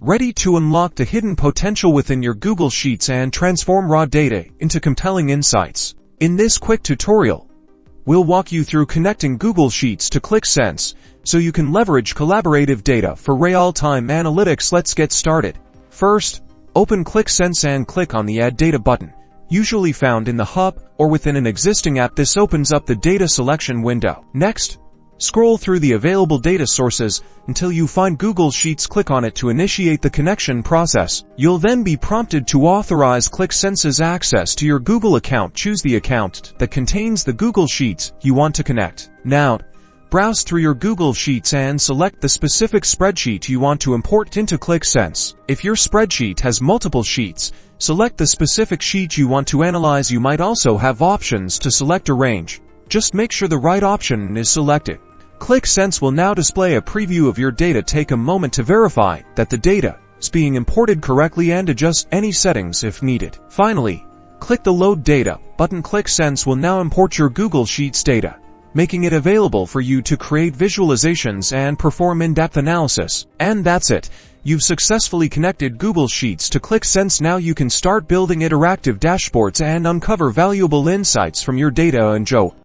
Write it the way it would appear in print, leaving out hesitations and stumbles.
ready to unlock the hidden potential within your Google Sheets and transform raw data into compelling insights. In this quick tutorial, we'll walk you through connecting Google Sheets to Qlik Sense so you can leverage collaborative data for real-time analytics. Let's get started. First, open Qlik Sense and click on the Add Data button, usually found in the hub or within an existing app. This opens up the data selection window. Next, scroll through the available data sources until you find Google Sheets. Click on it to initiate the connection process. You'll then be prompted to authorize Qlik Sense's access to your Google account. Choose the account that contains the Google Sheets you want to connect. Now, browse through your Google Sheets and select the specific spreadsheet you want to import into Qlik Sense. If your spreadsheet has multiple sheets, select the specific sheet you want to analyze. You might also have options to select a range. Just make sure the right option is selected. Qlik Sense will now display a preview of your data. Take a moment to verify that the data is being imported correctly and adjust any settings if needed. Finally, click the Load Data button. Qlik Sense will now import your Google Sheets data, making it available for you to create visualizations and perform in-depth analysis. And that's it. You've successfully connected Google Sheets to Qlik Sense. Now you can start building interactive dashboards and uncover valuable insights from your data. Enjoy.